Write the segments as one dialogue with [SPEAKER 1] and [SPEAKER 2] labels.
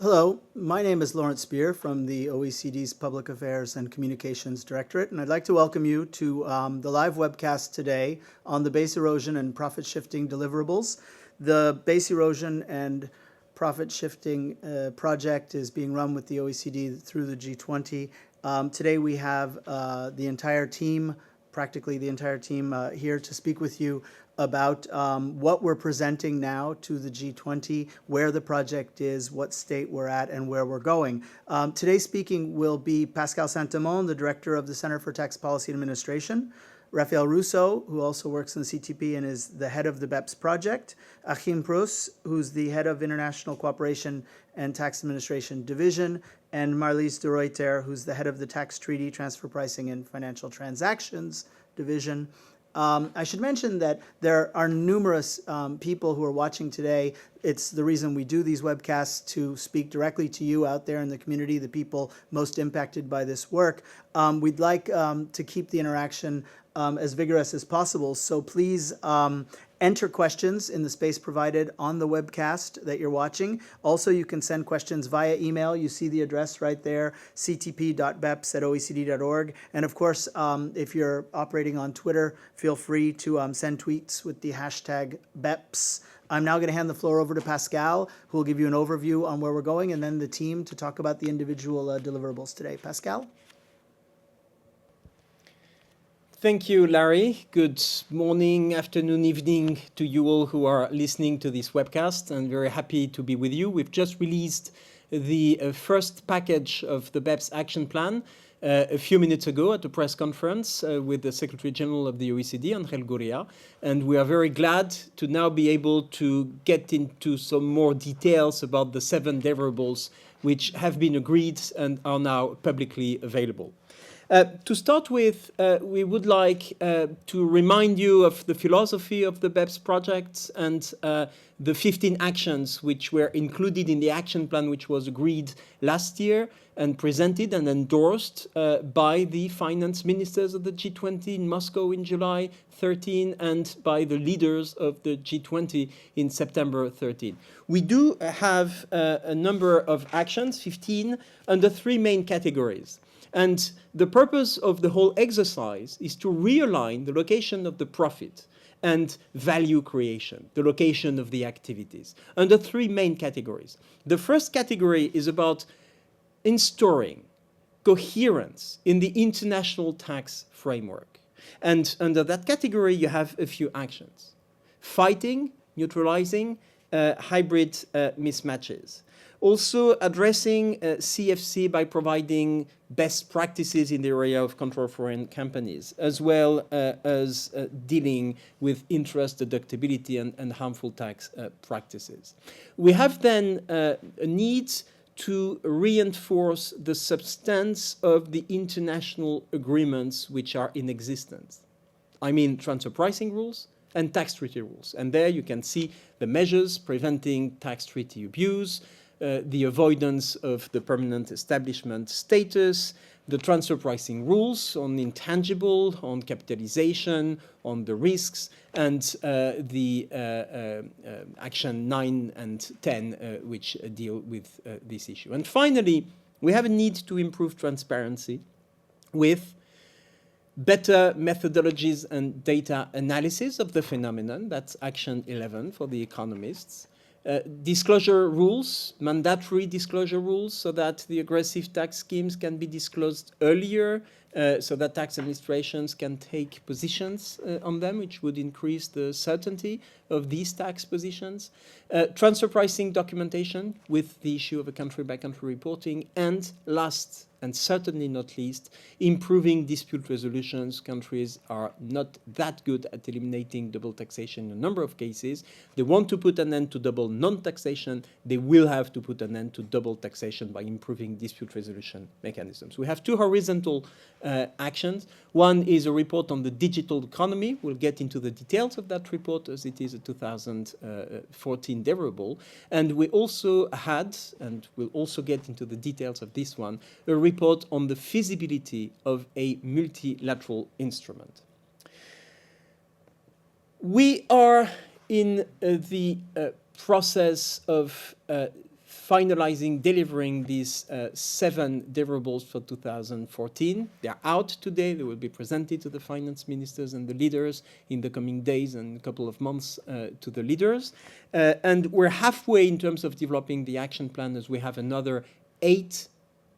[SPEAKER 1] Hello, my name is Lawrence Spear from the OECD's Public Affairs and Communications Directorate, and I'd like to welcome you to the live webcast today on the base erosion and profit shifting deliverables. The base erosion and profit shifting project is being run with the OECD through the G20. Today we have the entire team, practically the entire team here to speak with you about what we're presenting now to the G20, where the project is, what state we're at, and where we're going. Today speaking will be Pascal Saint-Amans, the Director of the Center for Tax Policy Administration, Raphael Russo, who also works in the CTP and is the head of the BEPS project, Achim Prus, who's the head of International Cooperation and Tax Administration Division, and Marlies de Ruyter, who's the head of the Tax Treaty, Transfer Pricing, and Financial Transactions Division. I should mention that there are numerous people who are watching today. It's the reason we do these webcasts, to speak directly to you out there in the community, the people most impacted by this work. We'd like to keep the interaction as vigorous as possible, so please enter questions in the space provided on the webcast that you're watching. Also, you can send questions via email. You see the address right there, ctp.beps@oecd.org. And of course, if you're operating on Twitter, feel free to send tweets with the hashtag BEPS. I'm now going to hand the floor over to Pascal, who will give you an overview on where we're going, and then the team to talk about the individual deliverables today. Pascal?
[SPEAKER 2] Thank you, Larry. Good morning, afternoon, evening to you all who are listening to this webcast. I'm very happy to be with you. We've just released the first package of the BEPS action plan a few minutes ago at a press conference with the Secretary General of the OECD, Angel Gurria. And we are very glad to now be able to get into some more details about the 7 deliverables which have been agreed and are now publicly available. To start with, we would like to remind you of the philosophy of the BEPS project and the 15 actions which were included in the action plan, which was agreed last year and presented and endorsed by the finance ministers of the G20 in Moscow in July 13 and by the leaders of the G20 in September 13. We do have a number of actions, 15, under 3 main categories. And the purpose of the whole exercise is to realign the location of the profit and value creation, the location of the activities, under 3 main categories. The first category is about instauring coherence in the international tax framework. And under that category, you have a few actions: fighting, neutralizing hybrid mismatches. Also addressing CFC by providing best practices in the area of control foreign companies, as well as dealing with interest deductibility and harmful tax practices. We have then a need to reinforce the substance of the international agreements which are in existence. I mean transfer pricing rules and tax treaty rules. And there you can see the measures preventing tax treaty abuse, the avoidance of the permanent establishment status, the transfer pricing rules on intangible, on capitalization, on the risks, and the Action 9 and 10, which deal with this issue. And finally, we have a need to improve transparency with better methodologies and data analysis of the phenomenon. That's Action 11 for the economists. Disclosure rules, mandatory disclosure rules, so that the aggressive tax schemes can be disclosed earlier, so that tax administrations can take positions on them, which would increase the certainty of these tax positions. Transfer pricing documentation with the issue of a country-by-country reporting. And last and certainly not least, improving dispute resolutions. Countries are not that good at eliminating double taxation in a number of cases. They want to put an end to double non-taxation. They will have to put an end to double taxation by improving dispute resolution mechanisms. We have 2 horizontal actions. One is a report on the digital economy. We'll get into the details of that report, as it is a 2014 deliverable. And we also had, and we'll also get into the details of this one, a report on the feasibility of a multilateral instrument. We are in the process of finalizing, delivering these 7 deliverables for 2014. They are out today. They will be presented to the finance ministers and the leaders in the coming days and a couple of months to the leaders. And we're halfway in terms of developing the action plan, as we have another 8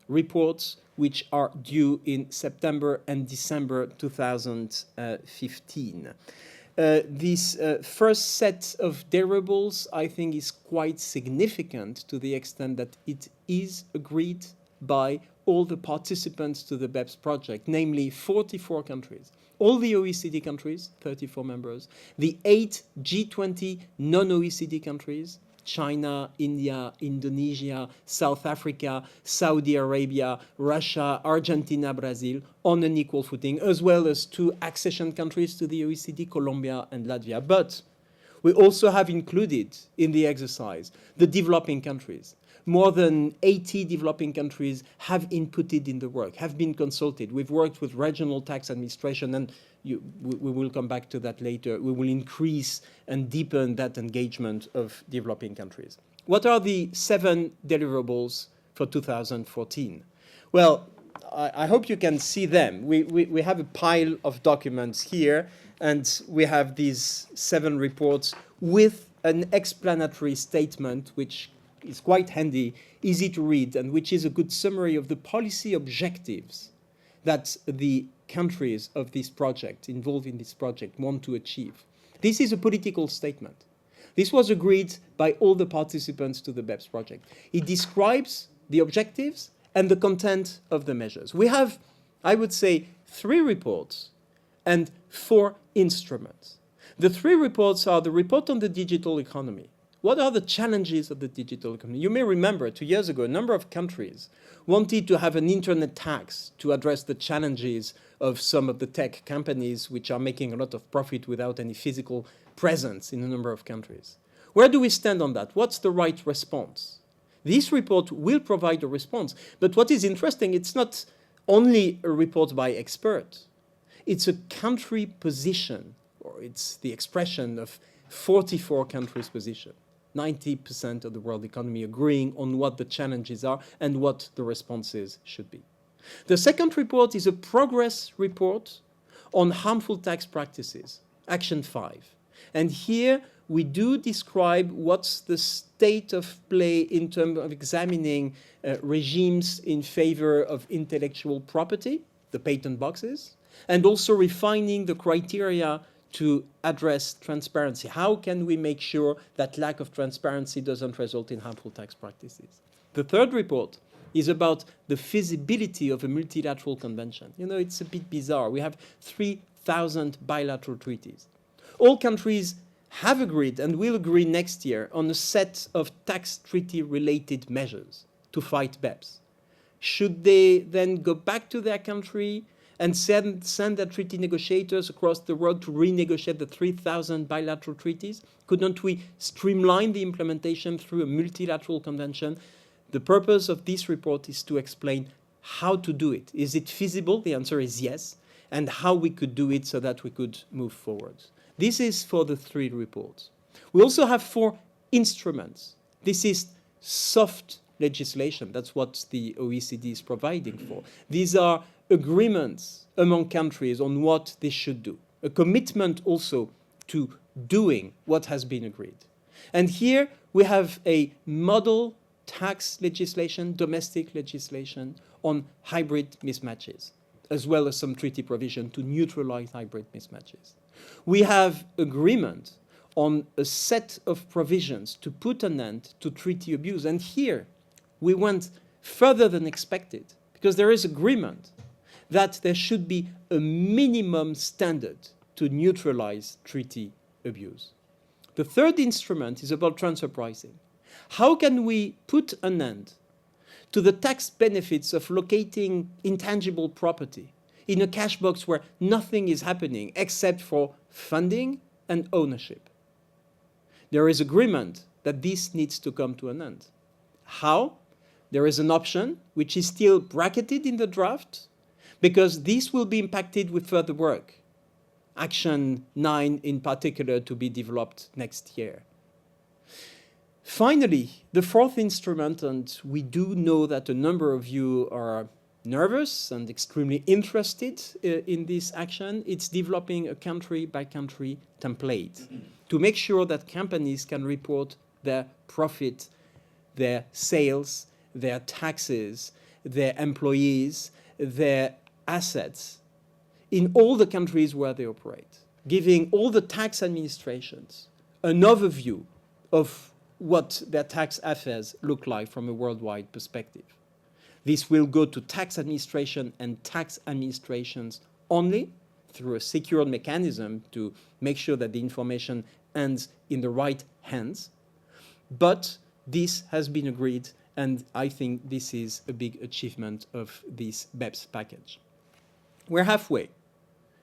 [SPEAKER 2] reports which are due in September and December 2015. This first set of deliverables, I think, is quite significant to the extent that it is agreed by all the participants to the BEPS project, namely 44 countries. All the OECD countries, 34 members, the 8 G20 non-OECD countries, China, India, Indonesia, South Africa, Saudi Arabia, Russia, Argentina, Brazil, on an equal footing, as well as 2 accession countries to the OECD, Colombia and Latvia. But we also have included in the exercise the developing countries. More than 80 developing countries have inputted in the work, have been consulted. We've worked with regional tax administration, and we will come back to that later. We will increase and deepen that engagement of developing countries. What are the 7 deliverables for 2014? Well, I hope you can see them. We have a pile of documents here, and we have these 7 reports with an explanatory statement, which is quite handy, easy to read, and which is a good summary of the policy objectives that the countries of this project, involved in this project, want to achieve. This is a political statement. This was agreed by all the participants to the BEPS project. It describes the objectives and the content of the measures. We have, I would say, 3 reports and 4 instruments. The 3 reports are the report on the digital economy. What are the challenges of the digital economy? You may remember 2 years ago, a number of countries wanted to have an internet tax to address the challenges of some of the tech companies which are making a lot of profit without any physical presence in a number of countries. Where do we stand on that? What's the right response? This report will provide a response. But what is interesting, it's not only a report by experts. It's a country position, or it's the expression of 44 countries' position. 90% of the world economy agreeing on what the challenges are and what the responses should be. The second report is a progress report on harmful tax practices, Action 5. And here we do describe what's the state of play in terms of examining regimes in favor of intellectual property, the patent boxes, and also refining the criteria to address transparency. How can we make sure that lack of transparency doesn't result in harmful tax practices? The third report is about the feasibility of a multilateral convention. You know, it's a bit bizarre. We have 3,000 bilateral treaties. All countries have agreed and will agree next year on a set of tax treaty-related measures to fight BEPS. Should they then go back to their country and send their treaty negotiators across the world to renegotiate the 3,000 bilateral treaties? Couldn't we streamline the implementation through a multilateral convention? The purpose of this report is to explain how to do it. Is it feasible? The answer is yes. And how we could do it so that we could move forward. This is for the 3 reports. We also have 4 instruments. This is soft legislation. That's what the OECD is providing for. These are agreements among countries on what they should do. A commitment also to doing what has been agreed. And here we have a model tax legislation, domestic legislation on hybrid mismatches, as well as some treaty provision to neutralize hybrid mismatches. We have agreement on a set of provisions to put an end to treaty abuse. And here we went further than expected, because there is agreement that there should be a minimum standard to neutralize treaty abuse. The third instrument is about transfer pricing. How can we put an end to the tax benefits of locating intangible property in a cash box where nothing is happening except for funding and ownership? There is agreement that this needs to come to an end. How? There is an option which is still bracketed in the draft, because this will be impacted with further work. Action 9 in particular to be developed next year. Finally, the fourth instrument, and we do know that a number of you are nervous and extremely interested in this action, it's developing a country-by-country template to make sure that companies can report their profit, their sales, their taxes, their employees, their assets in all the countries where they operate, giving all the tax administrations an overview of what their tax affairs look like from a worldwide perspective. This will go to tax administration and tax administrations only through a secured mechanism to make sure that the information ends in the right hands. But this has been agreed, and I think this is a big achievement of this BEPS package. We're halfway.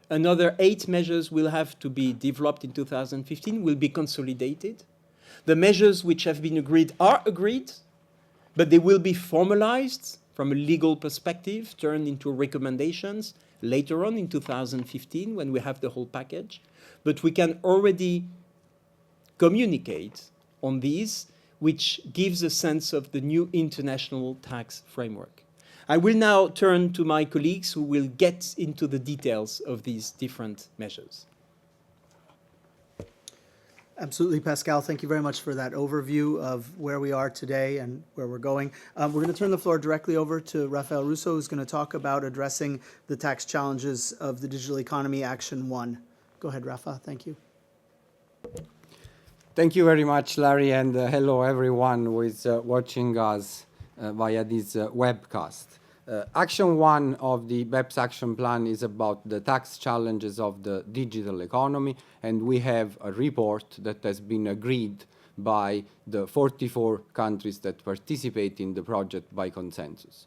[SPEAKER 2] Another 8 measures will have to be developed in 2015, will be consolidated. The measures which have been agreed are agreed, but they will be formalized from a legal perspective, turned into recommendations later on in 2015 when we have the whole package. But we can already communicate on these, which gives a sense of the new international tax framework. I will now turn to my colleagues who will get into the details of these different measures.
[SPEAKER 1] Absolutely, Pascal. Thank you very much for that overview of where we are today and where we're going. We're going to turn the floor directly over to Raphael Russo, who's going to talk about addressing the tax challenges of the Digital Economy Action 1. Go ahead, Rafa. Thank you.
[SPEAKER 3] Thank you very much, Larry, and hello everyone who is watching us via this webcast. Action 1 of the BEPS Action Plan is about the tax challenges of the digital economy, and we have a report that has been agreed by the 44 countries that participate in the project by consensus.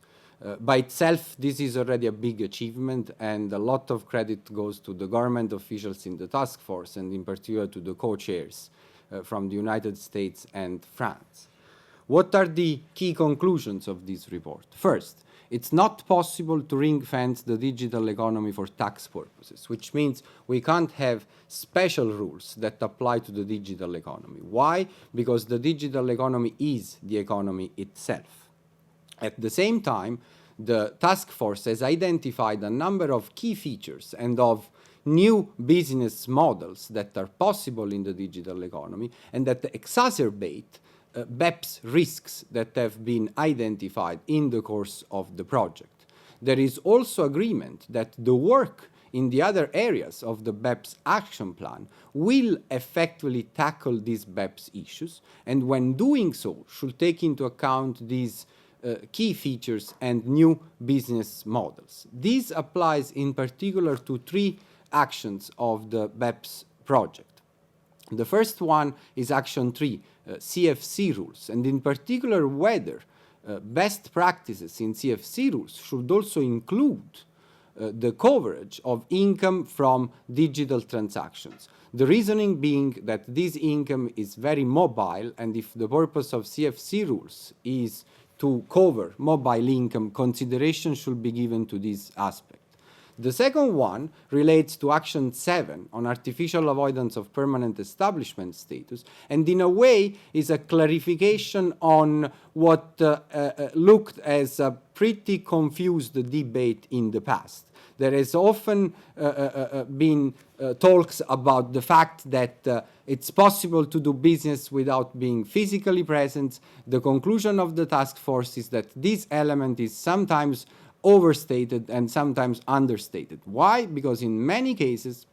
[SPEAKER 3] By itself, this is already a big achievement, and a lot of credit goes to the government officials in the task force, and in particular to the co-chairs from the United States and France. What are the key conclusions of this report? First, it's not possible to ring-fence the digital economy for tax purposes, which means we can't have special rules that apply to the digital economy. Why? Because the digital economy is the economy itself. At the same time, the task force has identified a number of key features and of new business models that are possible in the digital economy and that exacerbate BEPS risks that have been identified in the course of the project. There is also agreement that the work in the other areas of the BEPS action plan will effectively tackle these BEPS issues, and when doing so should take into account these key features and new business models. This applies in particular to 3 actions of the BEPS project. The first one is Action 3, CFC rules, and in particular whether best practices in CFC rules should also include the coverage of income from digital transactions. The reasoning being that this income is very mobile, and if the purpose of CFC rules is to cover mobile income, consideration should be given to this aspect. The second one relates to Action 7 on artificial avoidance of permanent establishment status, and in a way is a clarification on what looked as a pretty confused debate in the past. There has often been talks about the fact that it's possible to do business without being physically present. The conclusion of the task force is that this element is sometimes overstated and sometimes understated. Why? Because in many cases,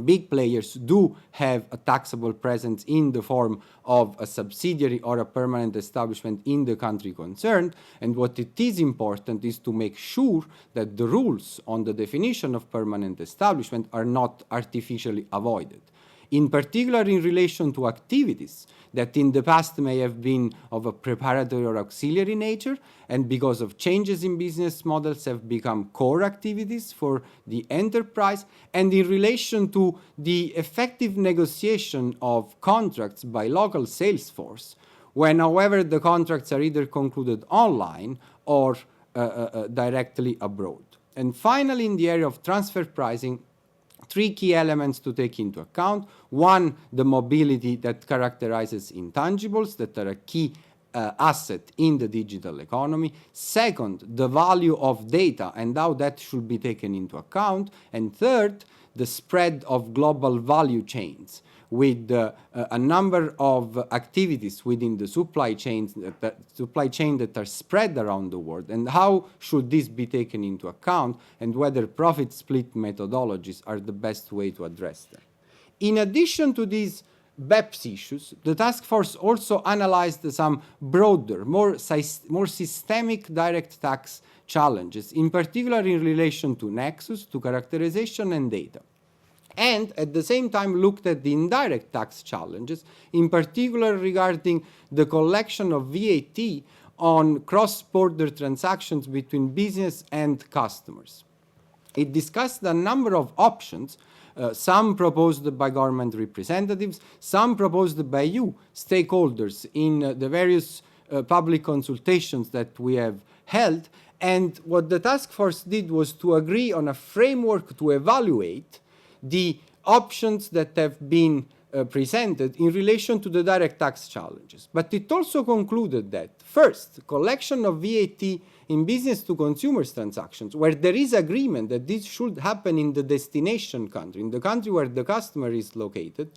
[SPEAKER 3] big players do have a taxable presence in the form of a subsidiary or a permanent establishment in the country concerned, and what it is important is to make sure that the rules on the definition of permanent establishment are not artificially avoided. In particular in relation to activities that in the past may have been of a preparatory or auxiliary nature, and because of changes in business models have become core activities for the enterprise, and in relation to the effective negotiation of contracts by local sales force, when however the contracts are either concluded online or directly abroad. And finally, in the area of transfer pricing, three key elements to take into account. One, the mobility that characterizes intangibles that are a key asset in the digital economy. Second, the value of data and how that should be taken into account. And third, the spread of global value chains with a number of activities within the supply chain that are spread around the world, and how should this be taken into account, and whether profit split methodologies are the best way to address them. In addition to these BEPS issues, the task force also analyzed some broader, more systemic direct tax challenges, in particular in relation to nexus, to characterization and data. And at the same time looked at the indirect tax challenges, in particular regarding the collection of VAT on cross-border transactions between business and customers. It discussed a number of options, some proposed by government representatives, some proposed by you, stakeholders, in the various public consultations that we have held. And what the task force did was to agree on a framework to evaluate the options that have been presented in relation to the direct tax challenges. But it also concluded that, first, collection of VAT in business to consumers transactions, where there is agreement that this should happen in the destination country, in the country where the customer is located,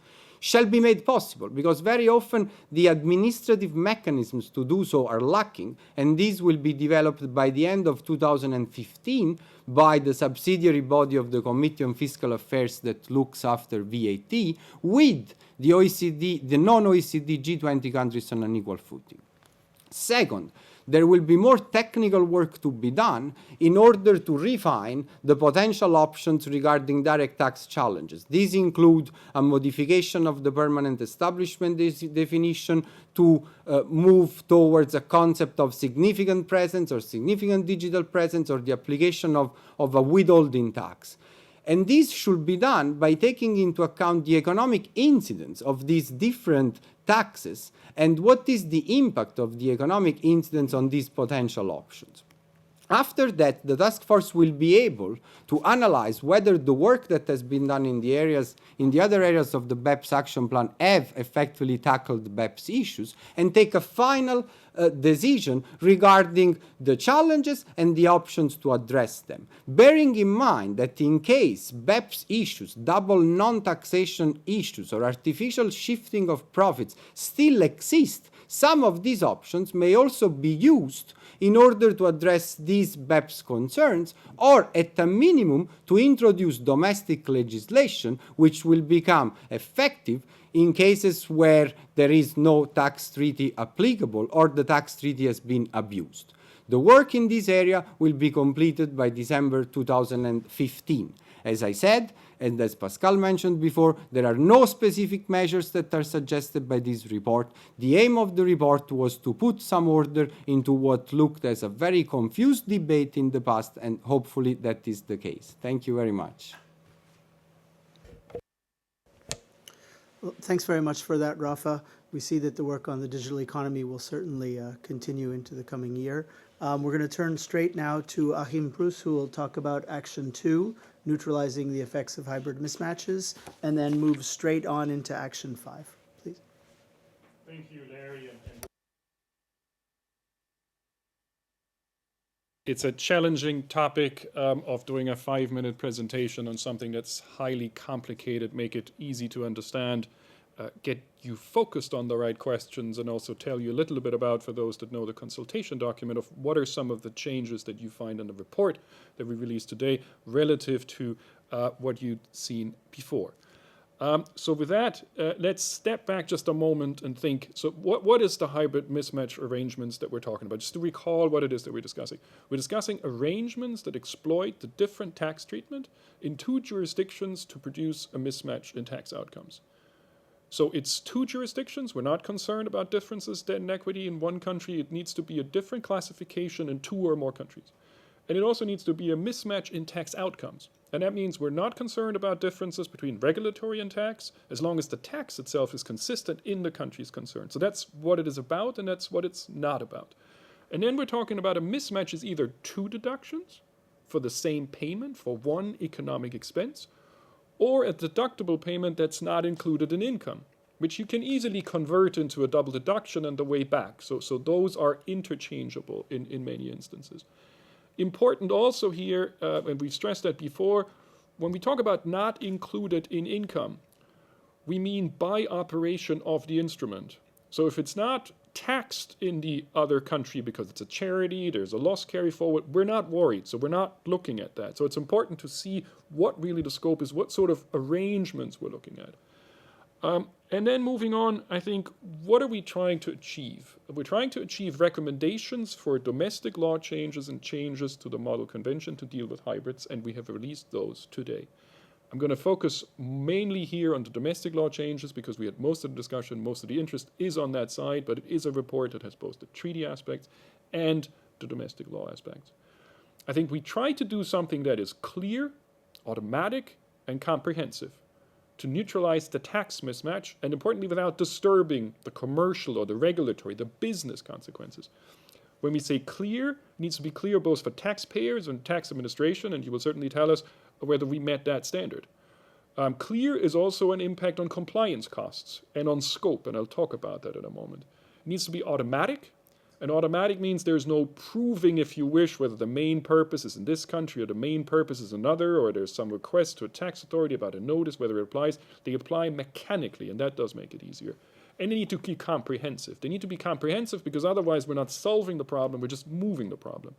[SPEAKER 3] shall be made possible, because very often the administrative mechanisms to do so are lacking, and these will be developed by the end of 2015 by the subsidiary body of the Committee on Fiscal Affairs that looks after VAT, with the OECD, the non-OECD G20 countries on an equal footing. Second, there will be more technical work to be done in order to refine the potential options regarding direct tax challenges. These include a modification of the permanent establishment definition to move towards a concept of significant presence or significant digital presence, or the application of a withholding tax. And this should be done by taking into account the economic incidence of these different taxes and what is the impact of the economic incidence on these potential options. After that, the task force will be able to analyze whether the work that has been done in the other areas of the BEPS action plan have effectively tackled BEPS issues, and take a final decision regarding the challenges and the options to address them. Bearing in mind that in case BEPS issues, double non-taxation issues, or artificial shifting of profits still exist, some of these options may also be used in order to address these BEPS concerns, or at a minimum to introduce domestic legislation which will become effective in cases where there is no tax treaty applicable or the tax treaty has been abused. The work in this area will be completed by December 2015. As I said, and as Pascal mentioned before, there are no specific measures that are suggested by this report. The aim of the report was to put some order into what looked as a very confused debate in the past, and hopefully that is the case. Thank you very much.
[SPEAKER 1] Well, thanks very much for that, Rafa. We see that the work on the digital economy will certainly continue into the coming year. We're going to turn straight now to Achim Prus, who will talk about Action 2, neutralizing the effects of hybrid mismatches, and then move straight on into Action 5. Please.
[SPEAKER 4] Thank you, Larry. It's a challenging topic of doing a 5-minute presentation on something that's highly complicated, make it easy to understand, get you focused on the right questions, and also tell you a little bit about, for those that know the consultation document, of what are some of the changes that you find in the report that we released today relative to what you'd seen before. So with that, let's step back just a moment and think, so what is the hybrid mismatch arrangements that we're talking about? Just to recall what it is that we're discussing. We're discussing arrangements that exploit the different tax treatment in two jurisdictions to produce a mismatch in tax outcomes. So it's two jurisdictions. We're not concerned about differences in equity in one country. It needs to be a different classification in two or more countries. And it also needs to be a mismatch in tax outcomes. And that means we're not concerned about differences between regulatory and tax, as long as the tax itself is consistent in the countries concerned. So that's what it is about, and that's what it's not about. And then we're talking about a mismatch is either two deductions for the same payment for one economic expense, or a deductible payment that's not included in income, which you can easily convert into a double deduction on the way back. So those are interchangeable in many instances. Important also here, and we've stressed that before, when we talk about not included in income, we mean by operation of the instrument. So if it's not taxed in the other country because it's a charity, there's a loss carry forward, we're not worried. So we're not looking at that. So it's important to see what really the scope is, what sort of arrangements we're looking at. And then moving on, I think, what are we trying to achieve? We're trying to achieve recommendations for domestic law changes and changes to the Model Convention to deal with hybrids, and we have released those today. I'm going to focus mainly here on the domestic law changes because we had most of the discussion, most of the interest is on that side, but it is a report that has both the treaty aspects and the domestic law aspects. I think we try to do something that is clear, automatic, and comprehensive to neutralize the tax mismatch, and importantly, without disturbing the commercial or the regulatory, the business consequences. When we say clear, it needs to be clear both for taxpayers and tax administration, and you will certainly tell us whether we met that standard. Clear is also an impact on compliance costs and on scope, and I'll talk about that in a moment. It needs to be automatic, and automatic means there's no proving, if you wish, whether the main purpose is in this country or the main purpose is another, or there's some request to a tax authority about a notice, whether it applies. They apply mechanically, and that does make it easier. And they need to be comprehensive. They need to be comprehensive because otherwise we're not solving the problem, we're just moving the problem.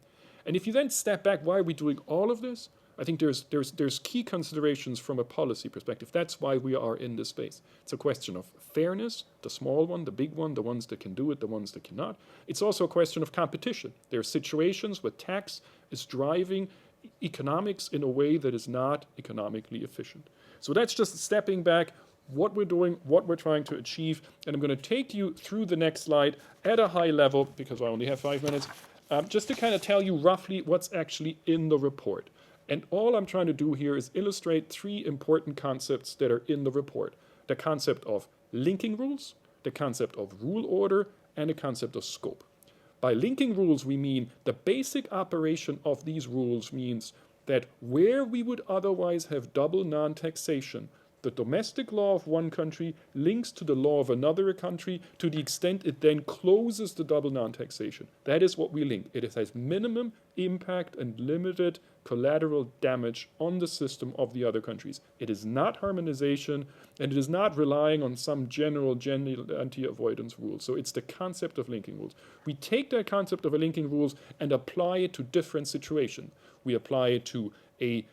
[SPEAKER 4] And if you then step back, why are we doing all of this? I think there's key considerations from a policy perspective. That's why we are in this space. It's a question of fairness, the small one, the big one, the ones that can do it, the ones that cannot. It's also a question of competition. There are situations where tax is driving economics in a way that is not economically efficient. So that's just stepping back, what we're doing, what we're trying to achieve. And I'm going to take you through the next slide at a high level, because I only have 5 minutes, just to kind of tell you roughly what's actually in the report. And all I'm trying to do here is illustrate 3 important concepts that are in the report. The concept of linking rules, the concept of rule order, and the concept of scope. By linking rules, we mean the basic operation of these rules means that where we would otherwise have double non-taxation, the domestic law of one country links to the law of another country to the extent it then closes the double non-taxation. That is what we link. It has minimum impact and limited collateral damage on the system of the other countries. It is not harmonization, and it is not relying on some general anti-avoidance rules. So it's the concept of linking rules. We take that concept of a linking rules and apply it to different situations. We apply it to a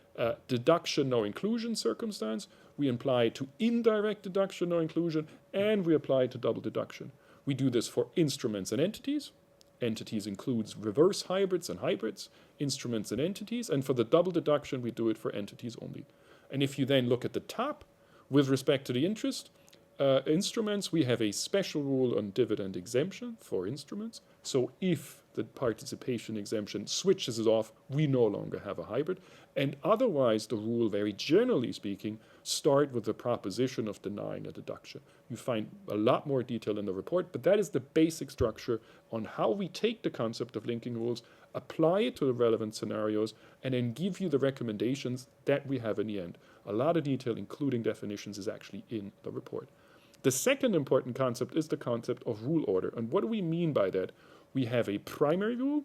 [SPEAKER 4] deduction no inclusion circumstance, we apply it to indirect deduction no inclusion, and we apply it to double deduction. We do this for instruments and entities. Entities includes reverse hybrids and hybrids, instruments and entities, and for the double deduction we do it for entities only. And if you then look at the top, with respect to the instruments, we have a special rule on dividend exemption for instruments. So if the participation exemption switches it off, we no longer have a hybrid. And otherwise, the rule, very generally speaking, start with the proposition of denying a deduction. You find a lot more detail in the report, but that is the basic structure on how we take the concept of linking rules, apply it to the relevant scenarios, and then give you the recommendations that we have in the end. A lot of detail, including definitions, is actually in the report. The second important concept is the concept of rule order. And what do we mean by that? We have a primary rule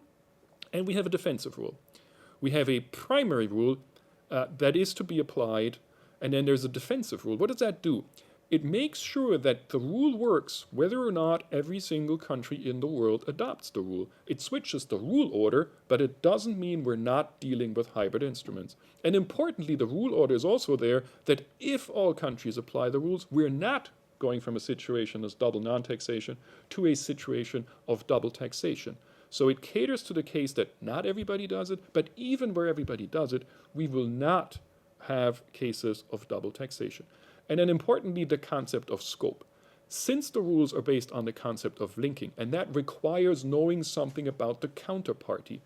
[SPEAKER 4] and we have a defensive rule. We have a primary rule that is to be applied, and then there's a defensive rule. What does that do? It makes sure that the rule works whether or not every single country in the world adopts the rule. It switches the rule order, but it doesn't mean we're not dealing with hybrid instruments. And importantly, the rule order is also there that if all countries apply the rules, we're not going from a situation as double non-taxation to a situation of double taxation. So it caters to the case that not everybody does it, but even where everybody does it, we will not have cases of double taxation. And then importantly, the concept of scope. Since the rules are based on the concept of linking, and that requires knowing something about the counterparty,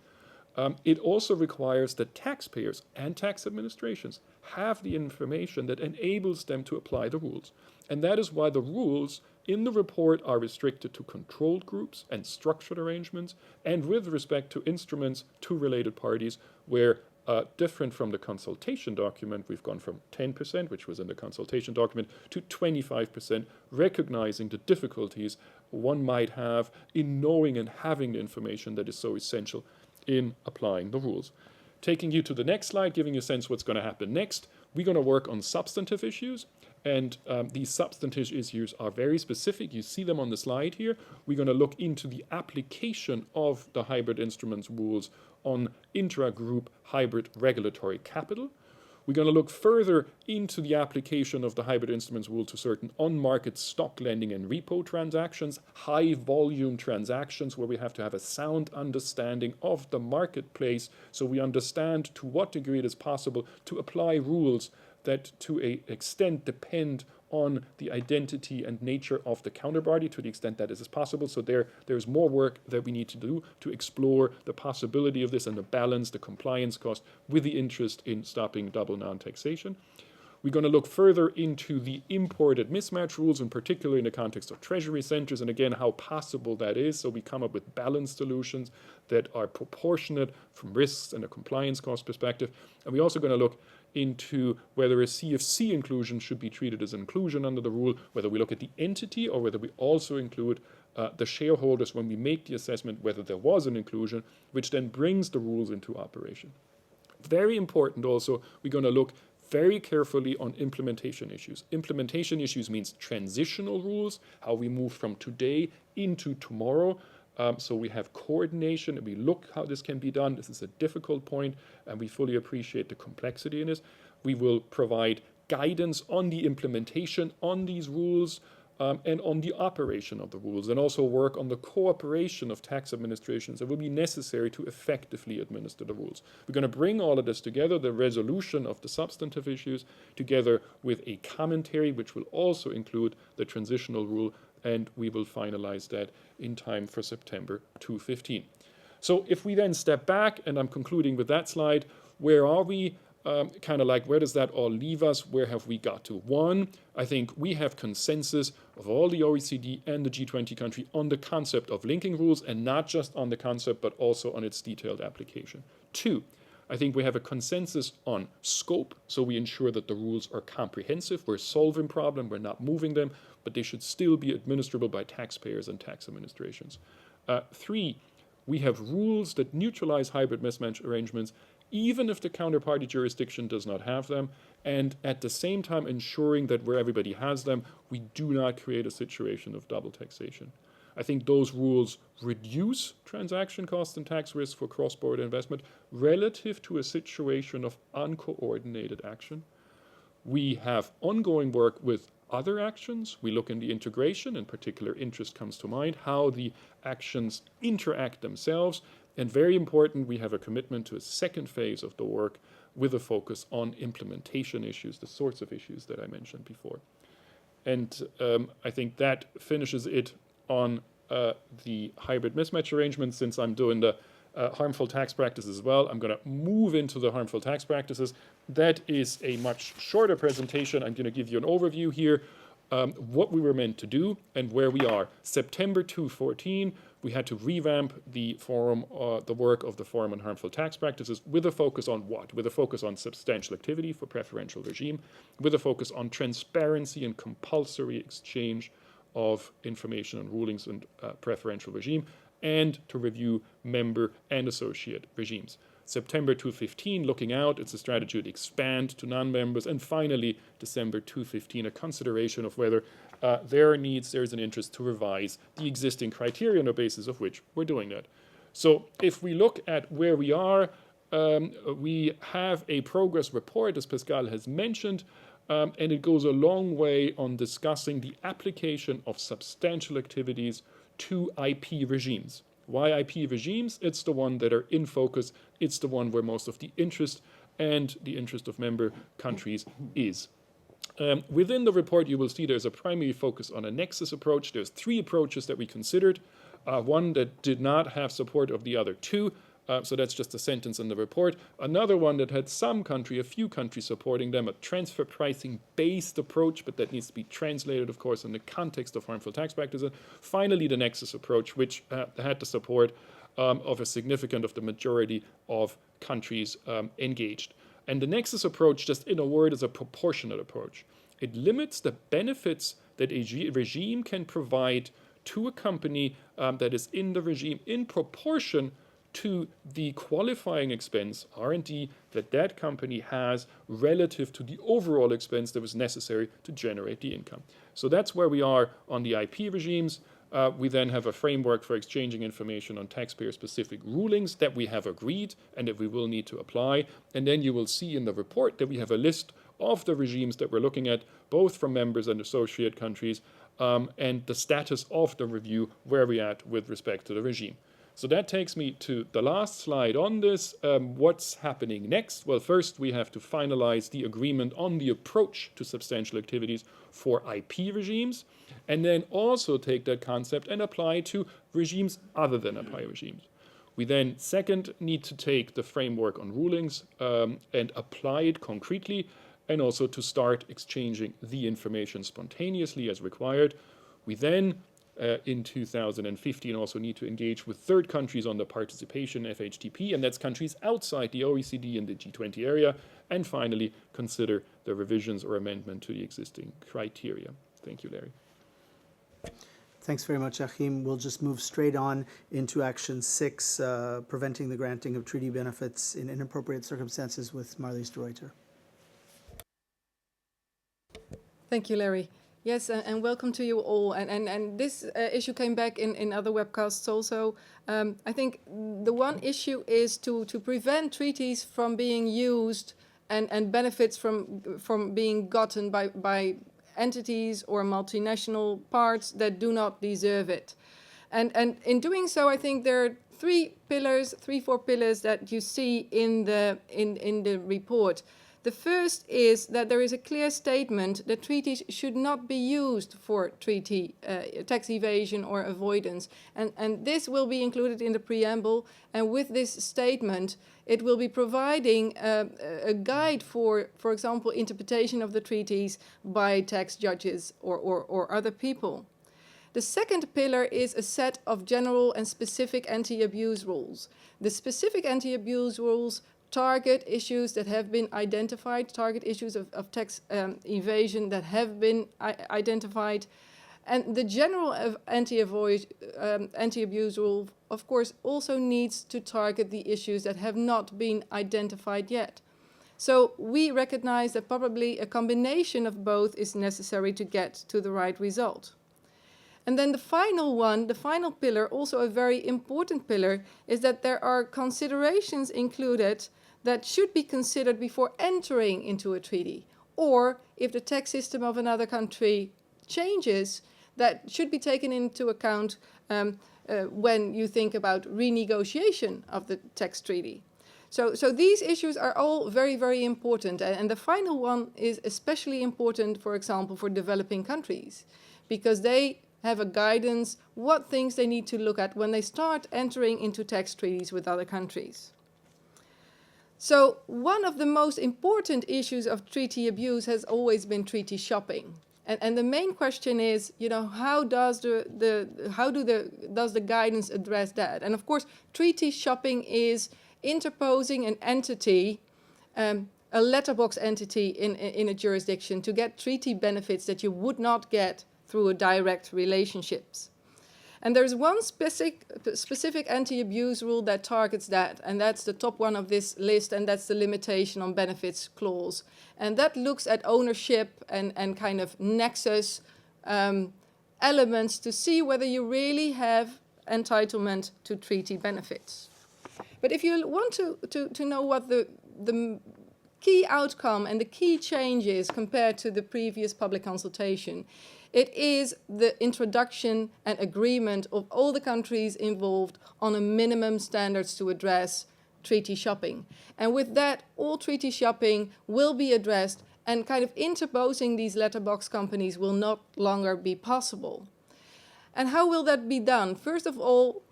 [SPEAKER 4] it also requires that taxpayers and tax administrations have the information that enables them to apply the rules. And that is why the rules in the report are restricted to controlled groups and structured arrangements, and with respect to instruments to related parties, where different from the consultation document. We've gone from 10%, which was in the consultation document, to 25%, recognizing the difficulties one might have in knowing and having the information that is so essential in applying the rules. Taking you to the next slide, giving you a sense what's going to happen next, we're going to work on substantive issues. And these substantive issues are very specific. You see them on the slide here. We're going to look into the application of the hybrid instruments rules on intra-group hybrid regulatory capital. We're going to look further into the application of the hybrid instruments rule to certain on-market stock lending and repo transactions, high-volume transactions where we have to have a sound understanding of the marketplace so we understand to what degree it is possible to apply rules that to an extent depend on the identity and nature of the counterparty to the extent that it is possible. So there's more work that we need to do to explore the possibility of this and to balance the compliance cost with the interest in stopping double non-taxation. We're going to look further into the imported mismatch rules, in particular in the context of treasury centers, and again, how possible that is. So we come up with balanced solutions that are proportionate from risks and a compliance cost perspective. And we're also going to look into whether a CFC inclusion should be treated as an inclusion under the rule, whether we look at the entity or whether we also include the shareholders when we make the assessment whether there was an inclusion, which then brings the rules into operation. Very important also, we're going to look very carefully on implementation issues. Implementation issues means transitional rules, how we move from today into tomorrow. So we have coordination and we look how this can be done. This is a difficult point and we fully appreciate the complexity in this. We will provide guidance on the implementation on these rules and on the operation of the rules, and also work on the cooperation of tax administrations that will be necessary to effectively administer the rules. We're going to bring all of this together, the resolution of the substantive issues, together with a commentary which will also include the transitional rule, and we will finalize that in time for September 2015. So if we then step back, and I'm concluding with that slide, where are we? Kind of like, where does that all leave us? Where have we got to? One, I think we have consensus of all the OECD and the G20 country on the concept of linking rules, and not just on the concept, but also on its detailed application. Two, I think we have a consensus on scope, so we ensure that the rules are comprehensive. We're solving problem, we're not moving them, but they should still be administrable by taxpayers and tax administrations. Three, we have rules that neutralize hybrid mismatch arrangements, even if the counterparty jurisdiction does not have them, and at the same time ensuring that where everybody has them, we do not create a situation of double taxation. I think those rules reduce transaction costs and tax risk for cross-border investment relative to a situation of uncoordinated action. We have ongoing work with other actions. We look in the integration, in particular interest comes to mind, how the actions interact themselves. And very important, we have a commitment to a second phase of the work with a focus on implementation issues, the sorts of issues that I mentioned before. And I think that finishes it on the hybrid mismatch arrangements. Since I'm doing the harmful tax practices as well, I'm going to move into the harmful tax practices. That is a much shorter presentation. I'm going to give you an overview here, what we were meant to do and where we are. September 2014, we had to revamp the forum, the work of the Forum on Harmful Tax Practices with a focus on what? With a focus on substantial activity for preferential regime, with a focus on transparency and compulsory exchange of information on rulings and preferential regime, and to review member and associate regimes. September 2015, looking out, it's a strategy to expand to non-members, and finally, December 2015, a consideration of whether there is an interest to revise the existing criteria on the basis of which we're doing that. So if we look at where we are, we have a progress report, as Pascal has mentioned, and it goes a long way on discussing the application of substantial activities to IP regimes. Why IP regimes? It's the one that are in focus. It's the one where most of the interest and the interest of member countries is. Within the report, you will see there's a primary focus on a nexus approach. There's three approaches that we considered, one that did not have support of the other two. So that's just a sentence in the report. Another one that had a few countries supporting them, a transfer pricing based approach, but that needs to be translated, of course, in the context of harmful tax practices. Finally, the nexus approach, which had the support of a significant of the majority of countries engaged. And the nexus approach, just in a word, is a proportionate approach. It limits the benefits that a regime can provide to a company that is in the regime in proportion to the qualifying expense, R&D, that that company has relative to the overall expense that was necessary to generate the income. So that's where we are on the IP regimes. We then have a framework for exchanging information on taxpayer-specific rulings that we have agreed and that we will need to apply. And then you will see in the report that we have a list of the regimes that we're looking at, both from members and associate countries, and the status of the review, where we're at with respect to the regime. So that takes me to the last slide on this. What's happening next? Well, first we have to finalize the agreement on the approach to substantial activities for IP regimes, and then also take that concept and apply to regimes other than IP regimes. We then, second, need to take the framework on rulings and apply it concretely, and also to start exchanging the information spontaneously as required. We then, in 2015, also need to engage with third countries on the participation FHTP, and that's countries outside the OECD and the G20 area, and finally consider the revisions or amendment to the existing criteria. Thank you, Larry.
[SPEAKER 1] Thanks very much, Achim. We'll just move straight on into Action 6, preventing the granting of treaty benefits in inappropriate circumstances, with Marlies de Ruyter.
[SPEAKER 5] Thank you, Larry. Yes, and welcome to you all. And this issue came back in other webcasts also. I think the one issue is to prevent treaties from being used and benefits from being gotten by entities or multinational parts that do not deserve it. And in doing so, I think there are four pillars that you see in the report. The first is that there is a clear statement that treaties should not be used for treaty tax evasion or avoidance. And this will be included in the preamble. And with this statement, it will be providing a guide for example, interpretation of the treaties by tax judges or other people. The second pillar is a set of general and specific anti-abuse rules. The specific anti-abuse rules target issues that have been identified, target issues of tax evasion that have been identified. And the general anti-abuse rule, of course, also needs to target the issues that have not been identified yet. So we recognize that probably a combination of both is necessary to get to the right result. And then the final pillar, also a very important pillar, is that there are considerations included that should be considered before entering into a treaty. Or if the tax system of another country changes, that should be taken into account when you think about renegotiation of the tax treaty. So these issues are all very, very important. And the final one is especially important, for example, for developing countries, because they have a guidance what things they need to look at when they start entering into tax treaties with other countries. So one of the most important issues of treaty abuse has always been treaty shopping. And the main question is, how does the guidance address that? And of course, treaty shopping is interposing an entity, a letterbox entity in a jurisdiction to get treaty benefits that you would not get through a direct relationships. And there's one specific anti-abuse rule that targets that, and that's the top one of this list, and that's the limitation on benefits clause. And that looks at ownership and kind of nexus elements to see whether you really have entitlement to treaty benefits. But if you want to know what the key outcome and the key changes compared to the previous public consultation, it is the introduction and agreement of all the countries involved on a minimum standards to address treaty shopping. And with that, all treaty shopping will be addressed, and kind of interposing these letterbox companies will not longer be possible. And how will that be done? First of all,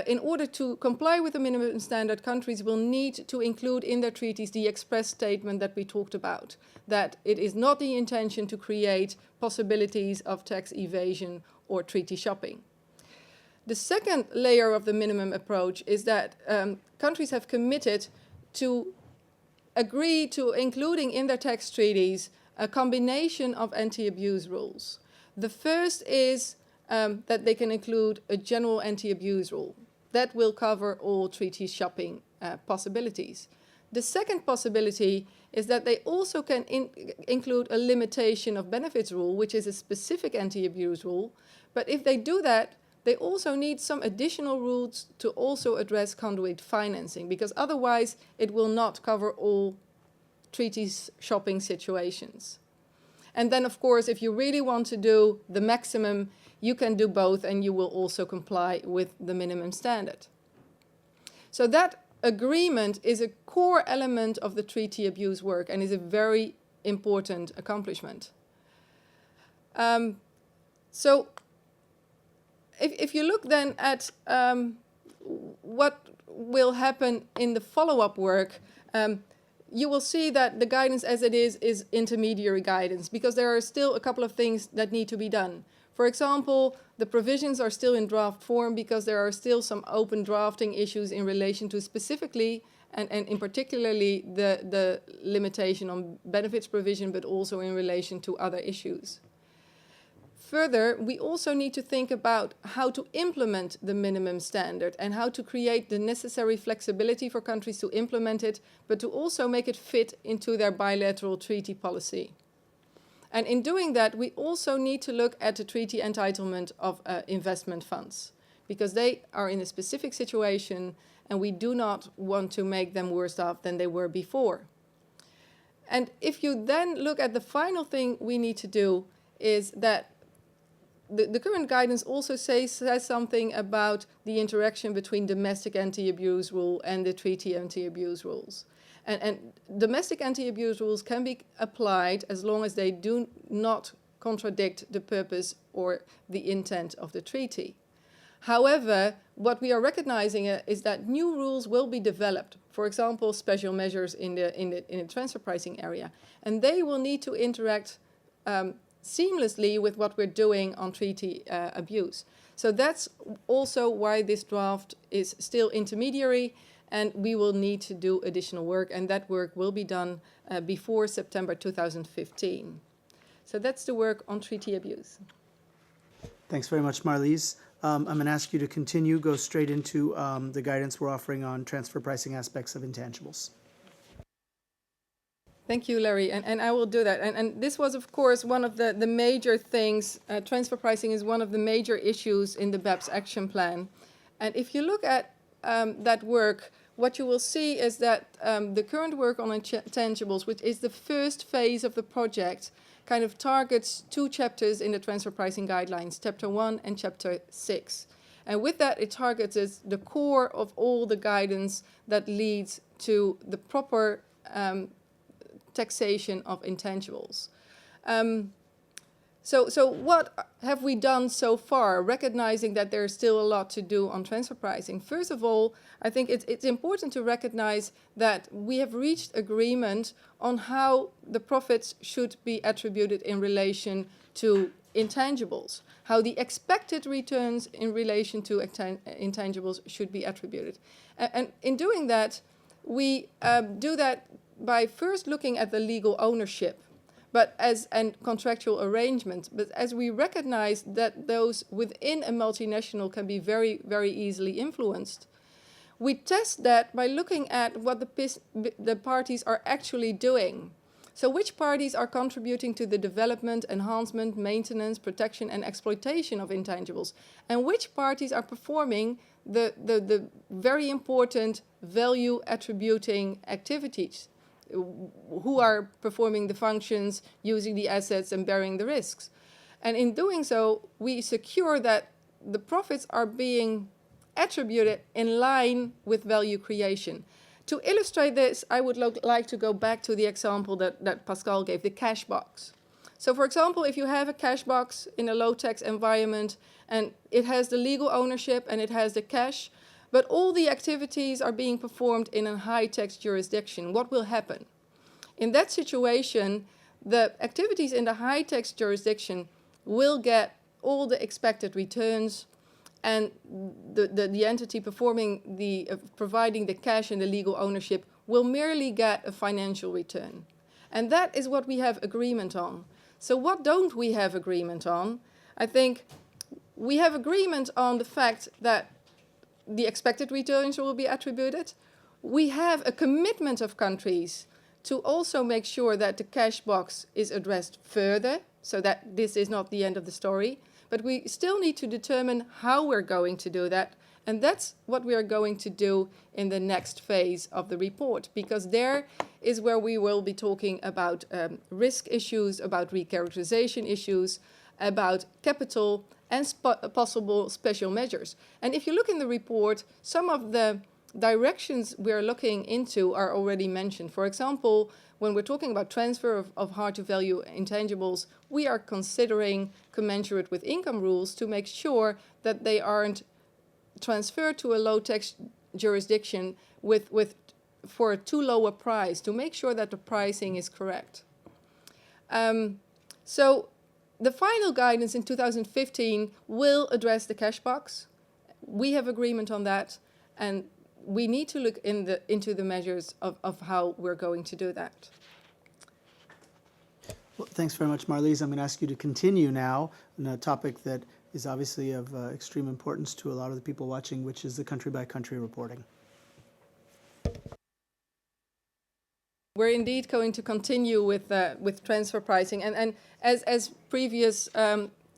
[SPEAKER 5] in order to comply with the minimum standard, countries will need to include in their treaties the express statement that we talked about, that it is not the intention to create possibilities of tax evasion or treaty shopping. The second layer of the minimum approach is that countries have committed to agree to including in their tax treaties a combination of anti-abuse rules. The first is that they can include a general anti-abuse rule. That will cover all treaty shopping possibilities. The second possibility is that they also can include a limitation of benefits rule, which is a specific anti-abuse rule. But if they do that, they also need some additional rules to also address conduit financing, because otherwise it will not cover all treaties shopping situations. And then, of course, if you really want to do the maximum, you can do both, and you will also comply with the minimum standard. So that agreement is a core element of the treaty abuse work and is a very important accomplishment. So if you look then at what will happen in the follow-up work, you will see that the guidance as it is intermediary guidance, because there are still a couple of things that need to be done. For example, the provisions are still in draft form because there are still some open drafting issues in relation to specifically and in particularly the limitation on benefits provision, but also in relation to other issues. Further, we also need to think about how to implement the minimum standard and how to create the necessary flexibility for countries to implement it, but to also make it fit into their bilateral treaty policy. And in doing that, we also need to look at the treaty entitlement of investment funds, because they are in a specific situation and we do not want to make them worse off than they were before. And if you then look at the final thing we need to do is that the current guidance also says something about the interaction between domestic anti-abuse rule and the treaty anti-abuse rules. And domestic anti-abuse rules can be applied as long as they do not contradict the purpose or the intent of the treaty. However, what we are recognizing is that new rules will be developed. For example, special measures in the transfer pricing area, and they will need to interact seamlessly with what we're doing on treaty abuse. So that's also why this draft is still intermediary, and we will need to do additional work, and that work will be done before September 2015. So that's the work on treaty abuse.
[SPEAKER 1] Thanks very much, Marlies. I'm going to ask you to continue, go straight into the guidance we're offering on transfer pricing aspects of intangibles.
[SPEAKER 5] Thank you, Larry, and I will do that. And this was, of course, one of the major things. Transfer pricing is one of the major issues in the BEPS action plan. And if you look at that work, what you will see is that the current work on intangibles, which is the first phase of the project, kind of targets two chapters in the transfer pricing guidelines, Chapter 1 and Chapter 6. And with that, it targets the core of all the guidance that leads to the proper taxation of intangibles. So what have we done so far, recognizing that there's still a lot to do on transfer pricing? First of all, I think it's important to recognize that we have reached agreement on how the profits should be attributed in relation to intangibles, how the expected returns in relation to intangibles should be attributed. And in doing that, we do that by first looking at the legal ownership and contractual arrangements, but as we recognize that those within a multinational can be very, very easily influenced, we test that by looking at what the parties are actually doing. So which parties are contributing to the development, enhancement, maintenance, protection, and exploitation of intangibles, and which parties are performing the very important value attributing activities, who are performing the functions, using the assets, and bearing the risks. And in doing so, we secure that the profits are being attributed in line with value creation. To illustrate this, I would like to go back to the example that Pascal gave, the cash box. So for example, if you have a cash box in a low-tax environment, and it has the legal ownership and it has the cash, but all the activities are being performed in a high-tax jurisdiction, what will happen? In that situation, the activities in the high-tax jurisdiction will get all the expected returns, and the entity performing providing the cash and the legal ownership will merely get a financial return. And that is what we have agreement on. So what don't we have agreement on? I think we have agreement on the fact that the expected returns will be attributed. We have a commitment of countries to also make sure that the cash box is addressed further, so that this is not the end of the story. But we still need to determine how we're going to do that. And that's what we are going to do in the next phase of the report, because there is where we will be talking about risk issues, about recharacterization issues, about capital and possible special measures. And if you look in the report, some of the directions we are looking into are already mentioned. For example, when we're talking about transfer of hard-to-value intangibles, we are considering commensurate with income rules to make sure that they aren't transferred to a low-tax jurisdiction for a too low a price, to make sure that the pricing is correct. So the final guidance in 2015 will address the cash box. We have agreement on that, and we need to look into the measures of how we're going to do that.
[SPEAKER 1] Well, thanks very much, Marlies. I'm going to ask you to continue now on a topic that is obviously of extreme importance to a lot of the people watching, which is the country-by-country reporting.
[SPEAKER 5] We're indeed going to continue with transfer pricing, and as previous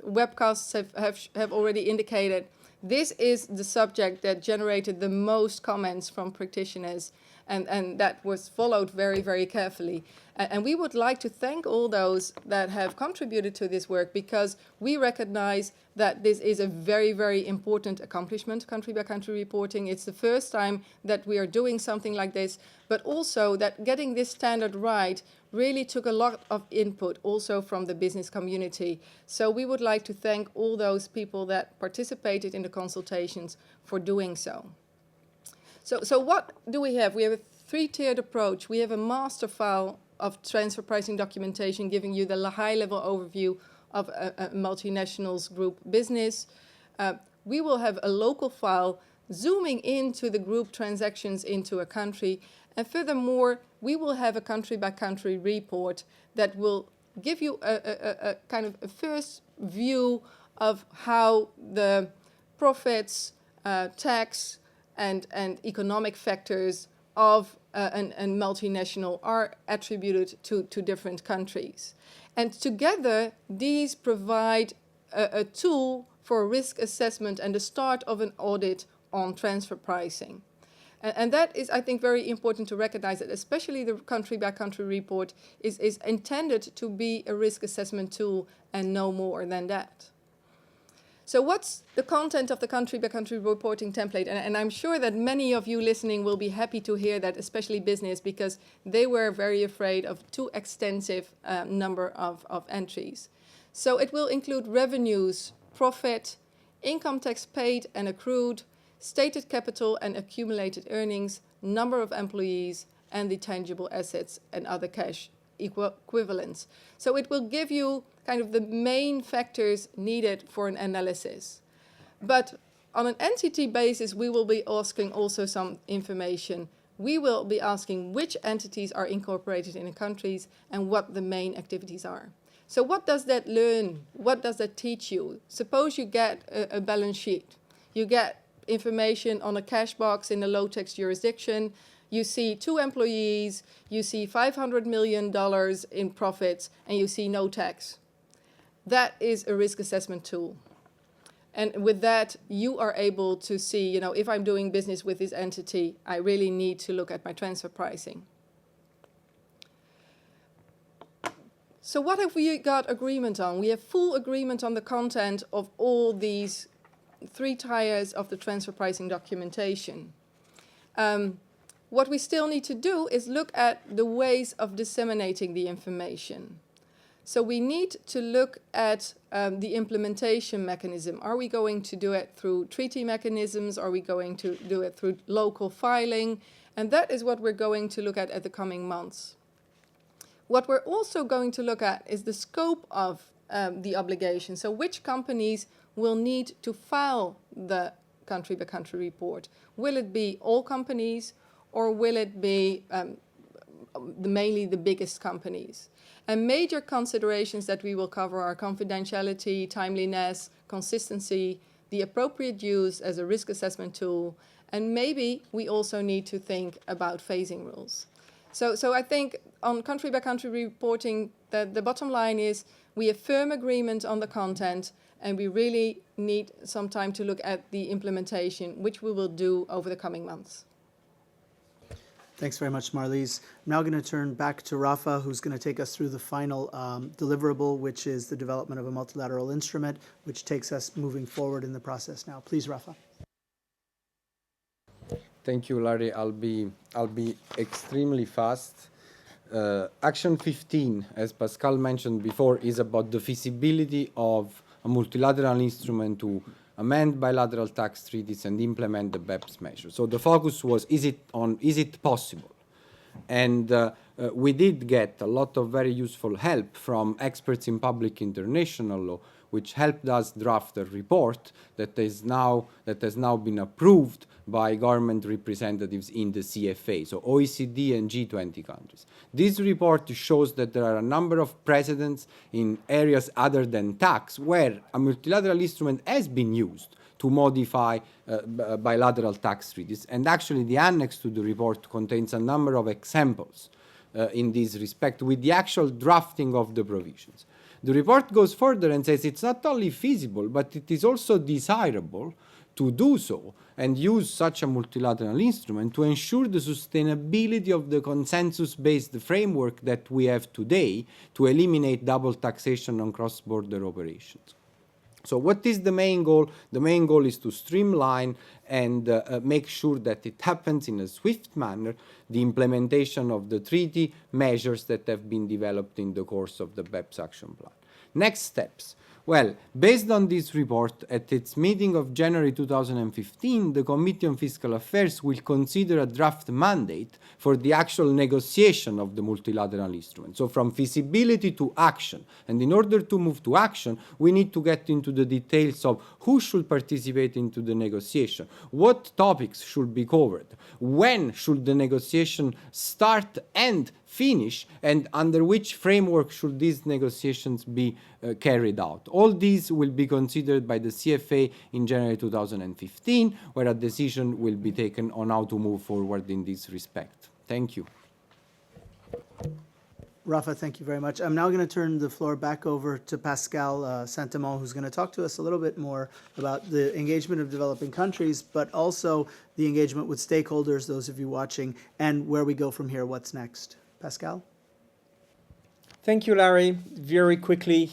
[SPEAKER 5] webcasts have already indicated, this is the subject that generated the most comments from practitioners, and that was followed very, very carefully. And we would like to thank all those that have contributed to this work, because we recognize that this is a very, very important accomplishment, country-by-country reporting. It's the first time that we are doing something like this, but also that getting this standard right really took a lot of input also from the business community. So we would like to thank all those people that participated in the consultations for doing so. So what do we have? We have a three-tiered approach. We have a master file of transfer pricing documentation giving you the high-level overview of a multinationals group business. We will have a local file zooming into the group transactions into a country. And furthermore, we will have a country-by-country report that will give you a kind of a first view of how the profits, tax, and economic factors of a multinational are attributed to different countries. And together, these provide a tool for risk assessment and the start of an audit on transfer pricing. And that is, I think, very important to recognize that especially the country-by-country report is intended to be a risk assessment tool and no more than that. So what's the content of the country-by-country reporting template? And I'm sure that many of you listening will be happy to hear that, especially business, because they were very afraid of too extensive number of entries. So it will include revenues, profit, income tax paid and accrued, stated capital and accumulated earnings, number of employees, and the tangible assets and other cash equivalents. So it will give you kind of the main factors needed for an analysis. But on an entity basis, we will be asking also some information. We will be asking which entities are incorporated in the countries and what the main activities are. So what does that learn? What does that teach you? Suppose you get a balance sheet. You get information on a cash box in a low-tax jurisdiction. You see 2 employees, you see $500 million in profits, and you see no tax. That is a risk assessment tool. And with that, you are able to see, you know, if I'm doing business with this entity, I really need to look at my transfer pricing. So what have we got agreement on? We have full agreement on the content of all these 3 tiers of the transfer pricing documentation. What we still need to do is look at the ways of disseminating the information. So we need to look at the implementation mechanism. Are we going to do it through treaty mechanisms? Are we going to do it through local filing? And that is what we're going to look at the coming months. What we're also going to look at is the scope of the obligation. So which companies will need to file the country-by-country report. Will it be all companies, or will it be mainly the biggest companies? And major considerations that we will cover are confidentiality, timeliness, consistency, the appropriate use as a risk assessment tool, and maybe we also need to think about phasing rules. So I think on country-by-country reporting, the bottom line is we have firm agreement on the content, and we really need some time to look at the implementation, which we will do over the coming months.
[SPEAKER 1] Thanks very much, Marlies. I'm now going to turn back to Rafa, who's going to take us through the final deliverable, which is the development of a multilateral instrument, which takes us moving forward in the process now. Please, Rafa.
[SPEAKER 3] Thank you, Larry. I'll be extremely fast. Action 15, as Pascal mentioned before, is about the feasibility of a multilateral instrument to amend bilateral tax treaties and implement the BEPS measure. So the focus was, is it possible? And we did get a lot of very useful help from experts in public international law, which helped us draft a report that has now been approved by government representatives in the CFA, so OECD and G20 countries. This report shows that there are a number of precedents in areas other than tax where a multilateral instrument has been used to modify bilateral tax treaties. And actually the annex to the report contains a number of examples in this respect with the actual drafting of the provisions. The report goes further and says it's not only feasible, but it is also desirable to do so and use such a multilateral instrument to ensure the sustainability of the consensus-based framework that we have today to eliminate double taxation on cross-border operations. So what is the main goal? The main goal is to streamline and make sure that it happens in a swift manner, the implementation of the treaty measures that have been developed in the course of the BEPS action plan. Next steps. Well, based on this report, at its meeting of January 2015, the Committee on Fiscal Affairs will consider a draft mandate for the actual negotiation of the multilateral instrument. So from feasibility to action. And in order to move to action, we need to get into the details of who should participate into the negotiation, what topics should be covered, when should the negotiation start and finish, and under which framework should these negotiations be carried out. All these will be considered by the CFA in January 2015, where a decision will be taken on how to move forward in this respect. Thank you.
[SPEAKER 1] Rafa, thank you very much. I'm now going to turn the floor back over to Pascal Saint-Amans, who's going to talk to us a little bit more about the engagement of developing countries, but also the engagement with stakeholders, those of you watching, and where we go from here, what's next. Pascal?
[SPEAKER 2] Thank you, Larry. Very quickly,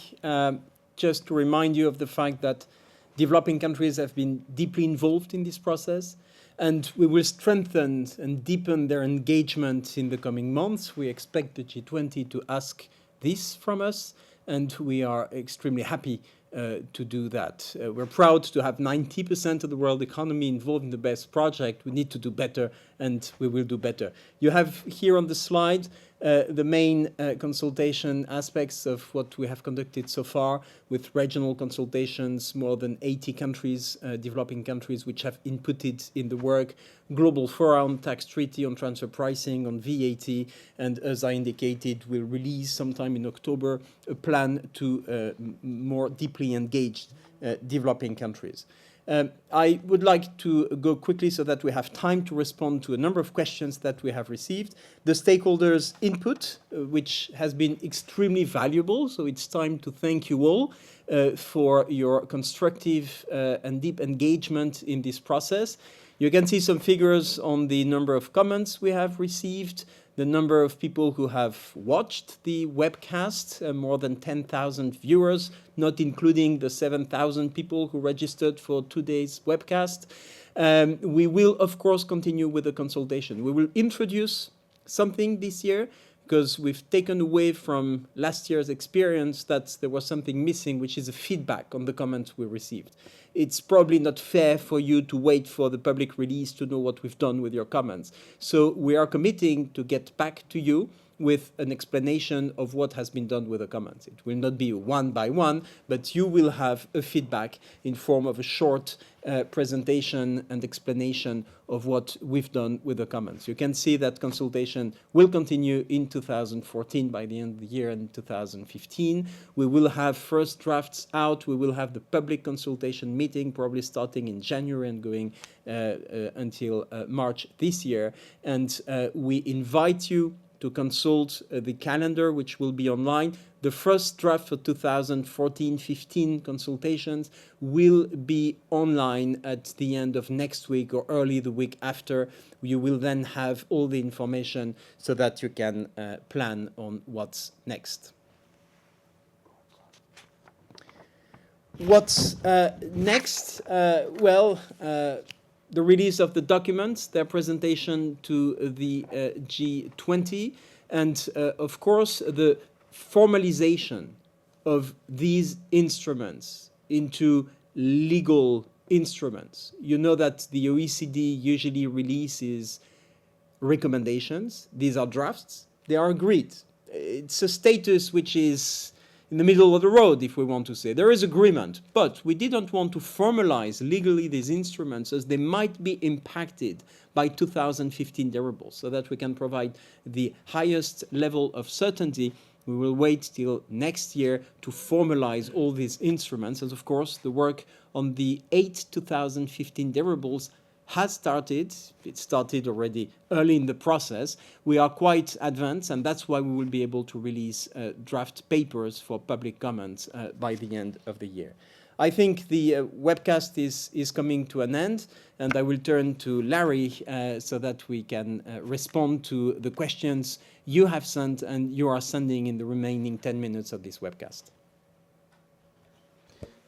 [SPEAKER 2] just to remind you of the fact that developing countries have been deeply involved in this process, and we will strengthen and deepen their engagement in the coming months. We expect the G20 to ask this from us, and we are extremely happy to do that. We're proud to have 90% of the world economy involved in the BEPS project. We need to do better, and we will do better. You have here on the slide the main consultation aspects of what we have conducted so far with regional consultations, more than 80 countries, developing countries, which have inputted in the work, global forum, tax treaty on transfer pricing, on VAT, and as I indicated, we'll release sometime in October a plan to more deeply engage developing countries. I would like to go quickly so that we have time to respond to a number of questions that we have received. The stakeholders' input, which has been extremely valuable, so it's time to thank you all for your constructive and deep engagement in this process. You can see some figures on the number of comments we have received, the number of people who have watched the webcast, more than 10,000 viewers, not including the 7,000 people who registered for today's webcast. We will, of course, continue with the consultation. We will introduce something this year because we've taken away from last year's experience that there was something missing, which is a feedback on the comments we received. It's probably not fair for you to wait for the public release to know what we've done with your comments. So we are committing to get back to you with an explanation of what has been done with the comments. It will not be one by one, but you will have a feedback in form of a short presentation and explanation of what we've done with the comments. You can see that consultation will continue in 2014 by the end of the year and 2015. We will have first drafts out. We will have the public consultation meeting probably starting in January and going until March this year. And we invite you to consult the calendar, which will be online. The first draft for 2014-15 consultations will be online at the end of next week or early the week after. You will then have all the information so that you can plan on what's next. What's next? The release of the documents, their presentation to the G20, and of course the formalization of these instruments into legal instruments. You know that the OECD usually releases recommendations. These are drafts. They are agreed. It's a status which is in the middle of the road, if we want to say. There is agreement, but we didn't want to formalize legally these instruments as they might be impacted by 2015 deliverables, so that we can provide the highest level of certainty. We will wait till next year to formalize all these instruments. And of course, the work on the 8 2015 deliverables has started. It started already early in the process. We are quite advanced, and that's why we will be able to release draft papers for public comment by the end of the year. I think the webcast is coming to an end, and I will turn to Larry so that we can respond to the questions you have sent and you are sending in the remaining 10 minutes of this webcast.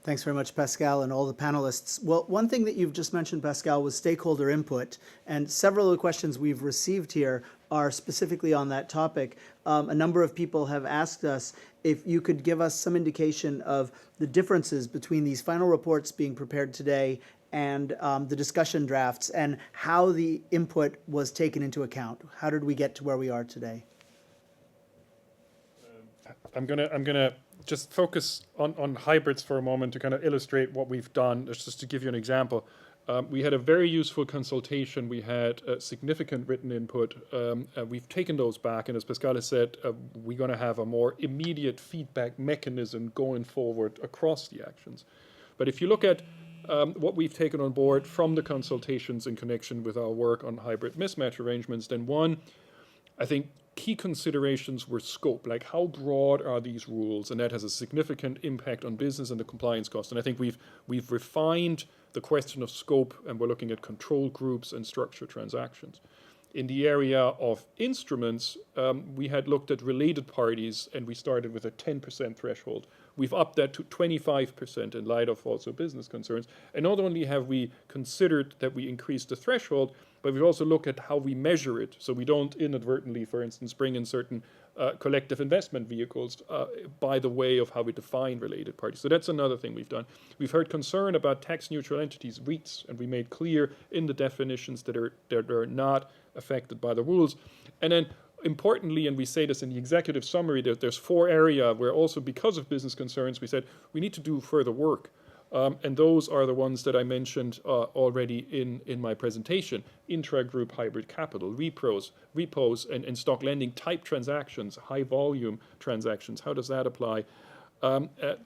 [SPEAKER 1] Thanks very much, Pascal, and all the panelists. Well, one thing that you've just mentioned, Pascal, was stakeholder input, and several of the questions we've received here are specifically on that topic. A number of people have asked us if you could give us some indication of the differences between these final reports being prepared today and the discussion drafts, and how the input was taken into account. How did we get to where we are today?
[SPEAKER 4] I'm gonna just focus on hybrids for a moment to kind of illustrate what we've done. Just to give you an example, we had a very useful consultation. We had significant written input. We've taken those back, and as Pascal has said, we're going to have a more immediate feedback mechanism going forward across the actions. But if you look at what we've taken on board from the consultations in connection with our work on hybrid mismatch arrangements, then one, I think key considerations were scope, like how broad are these rules, and that has a significant impact on business and the compliance cost. And I think we've refined the question of scope, and we're looking at control groups and structured transactions. In the area of instruments, we had looked at related parties, and we started with a 10% threshold. We've upped that to 25% in light of also business concerns. And not only have we considered that we increased the threshold, but we've also looked at how we measure it, so we don't inadvertently, for instance, bring in certain collective investment vehicles by the way of how we define related parties. So that's another thing we've done. We've heard concern about tax-neutral entities, REITs, and we made clear in the definitions that are not affected by the rules. And then importantly, and we say this in the executive summary, that there's 4 areas where also because of business concerns, we said we need to do further work. And those are the ones that I mentioned already in my presentation: intra-group hybrid capital, repos, and stock lending type transactions, high volume transactions. How does that apply?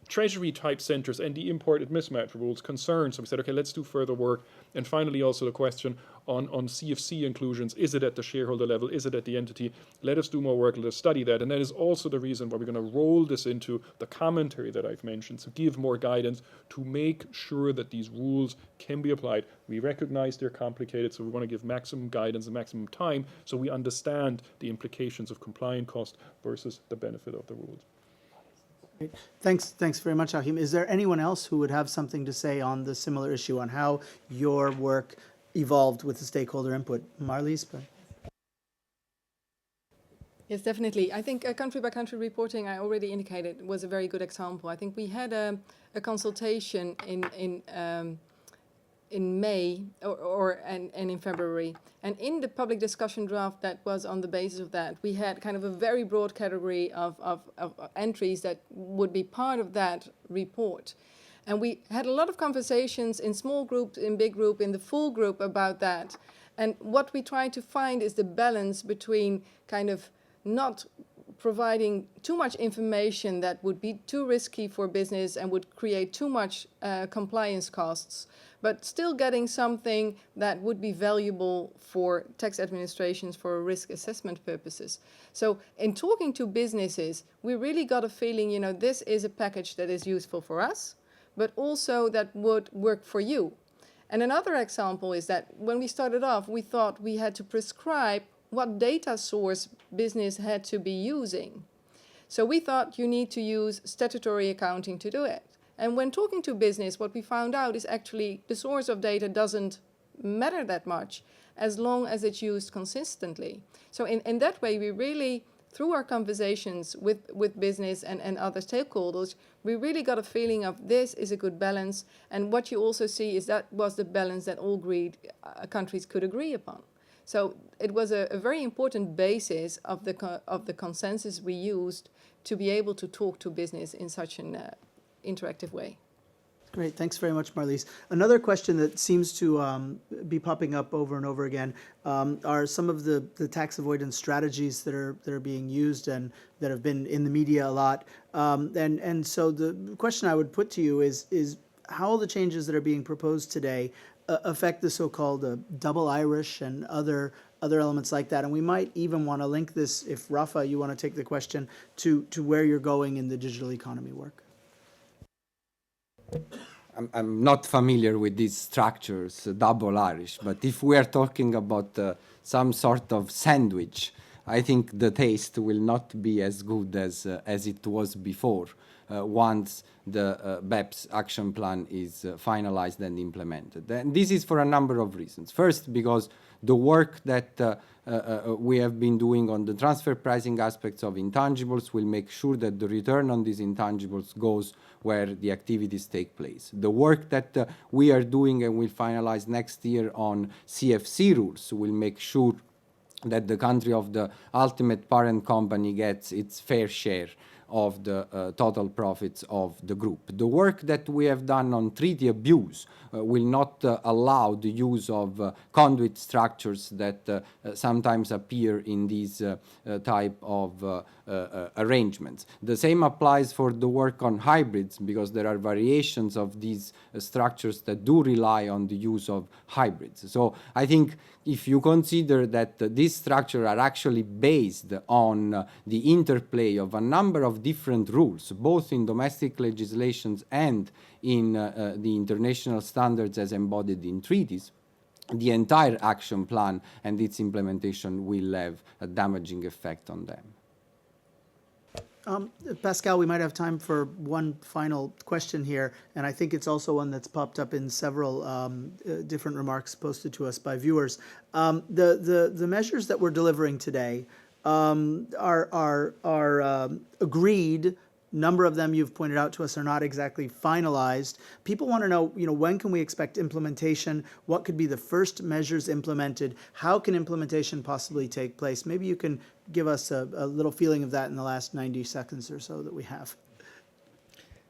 [SPEAKER 4] Treasury type centers and the imported mismatch rules concerns. So we said, okay, let's do further work. And finally, also the question on CFC inclusions. Is it at the shareholder level? Is it at the entity? Let us do more work. Let us study that. And that is also the reason why we're going to roll this into the commentary that I've mentioned, to give more guidance, to make sure that these rules can be applied. We recognize they're complicated, so we want to give maximum guidance and maximum time so we understand the implications of compliance cost versus the benefit of the rules.
[SPEAKER 1] Great. Thanks very much, Achim. Is there anyone else who would have something to say on the similar issue, on how your work evolved with the stakeholder input? Marlies?
[SPEAKER 5] Yes, definitely. I think country-by-country reporting, I already indicated, was a very good example. I think we had a consultation in May and in February. And in the public discussion draft that was on the basis of that, we had kind of a very broad category of entries that would be part of that report. And we had a lot of conversations in small groups, in big group, in the full group about that. And what we try to find is the balance between kind of not providing too much information that would be too risky for business and would create too much compliance costs, but still getting something that would be valuable for tax administrations for risk assessment purposes. So in talking to businesses, we really got a feeling, you know, this is a package that is useful for us, but also that would work for you. And another example is that when we started off, we thought we had to prescribe what data source business had to be using. So we thought you need to use statutory accounting to do it. And when talking to business, what we found out is actually the source of data doesn't matter that much as long as it's used consistently. So in that way, we really, through our conversations with business and other stakeholders, we really got a feeling of this is a good balance. And what you also see is that was the balance that all countries could agree upon. So it was a very important basis of the consensus we used to be able to talk to business in such an interactive way.
[SPEAKER 1] Great, thanks very much, Marlies. Another question that seems to be popping up over and over again are some of the tax avoidance strategies that are being used and that have been in the media a lot. And so the question I would put to you is how the changes that are being proposed today affect the so-called double Irish and other elements like that. And we might even want to link this, if Rafa, you want to take the question, to where you're going in the digital economy work.
[SPEAKER 3] I'm not familiar with these structures, double Irish, but if we are talking about some sort of sandwich, I think the taste will not be as good as it was before once the BEPS action plan is finalized and implemented. And this is for a number of reasons. First, because the work that we have been doing on the transfer pricing aspects of intangibles will make sure that the return on these intangibles goes where the activities take place. The work that we are doing and will finalize next year on CFC rules will make sure that the country of the ultimate parent company gets its fair share of the total profits of the group. The work that we have done on treaty abuse will not allow the use of conduit structures that sometimes appear in these type of arrangements. The same applies for the work on hybrids, because there are variations of these structures that do rely on the use of hybrids. So I think if you consider that these structures are actually based on the interplay of a number of different rules, both in domestic legislations and in the international standards as embodied in treaties, the entire action plan and its implementation will have a damaging effect on them.
[SPEAKER 1] Pascal, we might have time for one final question here, and I think it's also one that's popped up in several different remarks posted to us by viewers. The measures that we're delivering today are agreed. Number of them you've pointed out to us are not exactly finalized. People want to know, when can we expect implementation? What could be the first measures implemented? How can implementation possibly take place? Maybe you can give us a little feeling of that in the last 90 seconds or so that we have.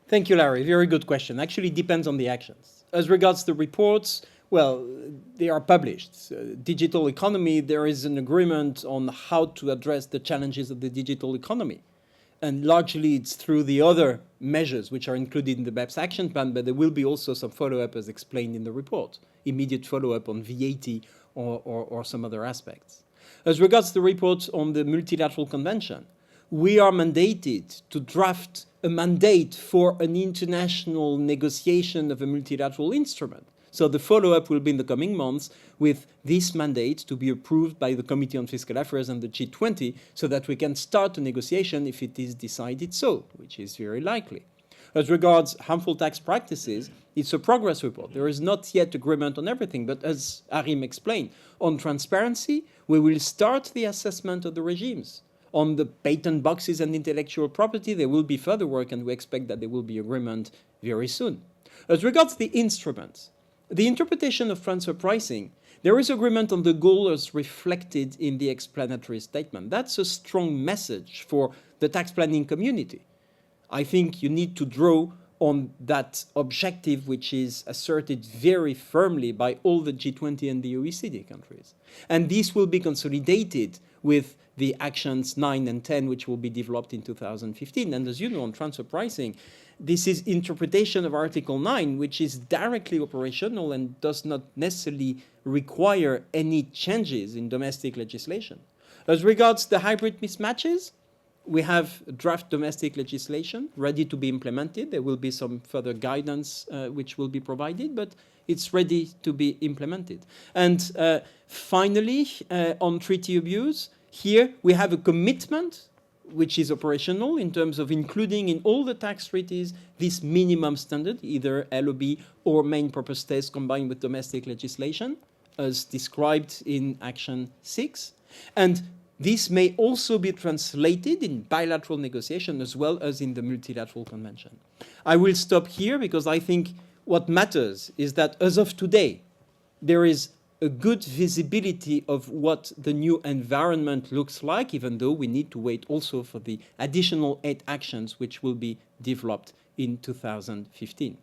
[SPEAKER 2] Thank you, Larry. Very good question. Actually, it depends on the actions. As regards the reports, well, they are published. Digital economy, there is an agreement on how to address the challenges of the digital economy. And largely it's through the other measures which are included in the BEPS action plan, but there will be also some follow-up as explained in the report, immediate follow-up on VAT or some other aspects. As regards the report on the multilateral convention, we are mandated to draft a mandate for an international negotiation of a multilateral instrument. So the follow-up will be in the coming months with this mandate to be approved by the Committee on Fiscal Affairs and the G20 so that we can start a negotiation if it is decided so, which is very likely. As regards harmful tax practices, it's a progress report. There is not yet agreement on everything, but as Arim explained, on transparency, we will start the assessment of the regimes. On the patent boxes and intellectual property, there will be further work, and we expect that there will be agreement very soon. As regards the instruments, the interpretation of transfer pricing, there is agreement on the goal as reflected in the explanatory statement. That's a strong message for the tax planning community. I think you need to draw on that objective, which is asserted very firmly by all the G20 and the OECD countries. And this will be consolidated with the actions 9 and 10, which will be developed in 2015. And as you know, on transfer pricing, this is interpretation of Article 9, which is directly operational and does not necessarily require any changes in domestic legislation. As regards the hybrid mismatches, we have draft domestic legislation ready to be implemented. There will be some further guidance which will be provided, but it's ready to be implemented. And finally, on treaty abuse, here we have a commitment which is operational in terms of including in all the tax treaties this minimum standard, either LOB or main purpose test combined with domestic legislation, as described in Action 6. And this may also be translated in bilateral negotiation as well as in the multilateral convention. I will stop here because I think what matters is that as of today, there is a good visibility of what the new environment looks like, even though we need to wait also for the additional 8 actions which will be developed in 2015.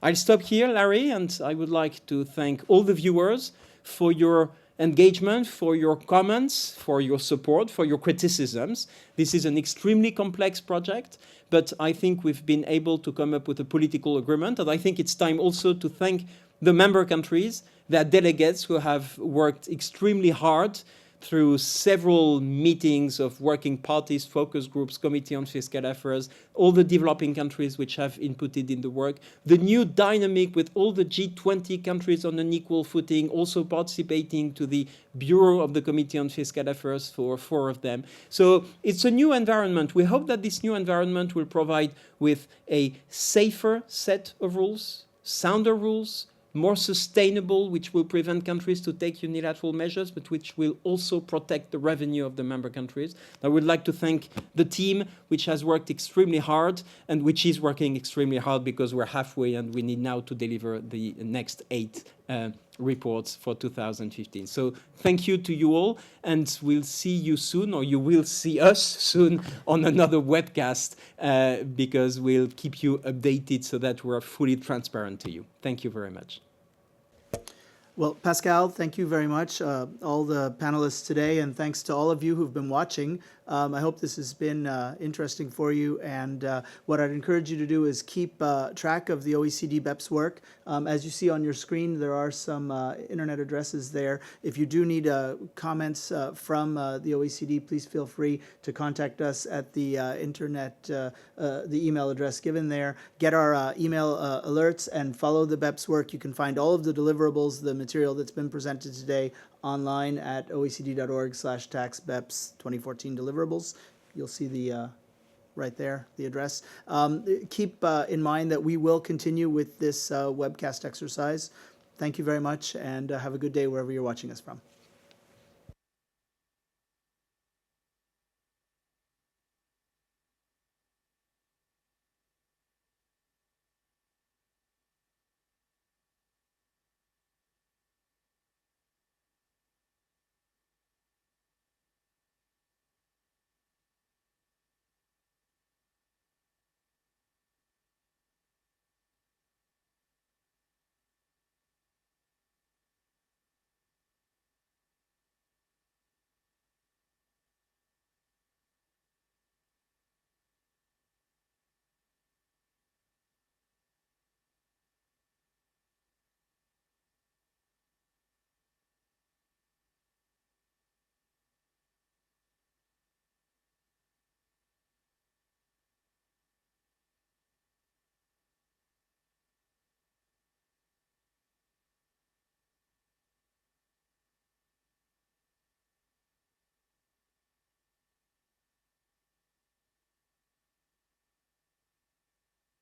[SPEAKER 2] I'll stop here, Larry, and I would like to thank all the viewers for your engagement, for your comments, for your support, for your criticisms. This is an extremely complex project, but I think we've been able to come up with a political agreement, and I think it's time also to thank the member countries, their delegates who have worked extremely hard through several meetings of working parties, focus groups, Committee on Fiscal Affairs, all the developing countries which have inputted in the work, the new dynamic with all the G20 countries on an equal footing, also participating to the Bureau of the Committee on Fiscal Affairs for 4 of them. So it's a new environment. We hope that this new environment will provide with a safer set of rules, sounder rules, more sustainable, which will prevent countries to take unilateral measures, but which will also protect the revenue of the member countries. I would like to thank the team, which has worked extremely hard and which is working extremely hard because we're halfway and we need now to deliver the next 8 reports for 2015. So thank you to you all, and we'll see you soon, or you will see us soon on another webcast because we'll keep you updated so that we're fully transparent to you. Thank you very much.
[SPEAKER 1] Well, Pascal, thank you very much, all the panelists today, and thanks to all of you who've been watching. I hope this has been interesting for you, and what I'd encourage you to do is keep track of the OECD BEPS work. As you see on your screen, there are some internet addresses there. If you do need comments from the OECD, please feel free to contact us at the the email address given there. Get our email alerts and follow the BEPS work. You can find all of the deliverables, the material that's been presented today, online at oecd.org/taxbeps 2014 deliverables. You'll see the right there, the address. Keep in mind that we will continue with this webcast exercise. Thank you very much, and have a good day wherever you're watching us from.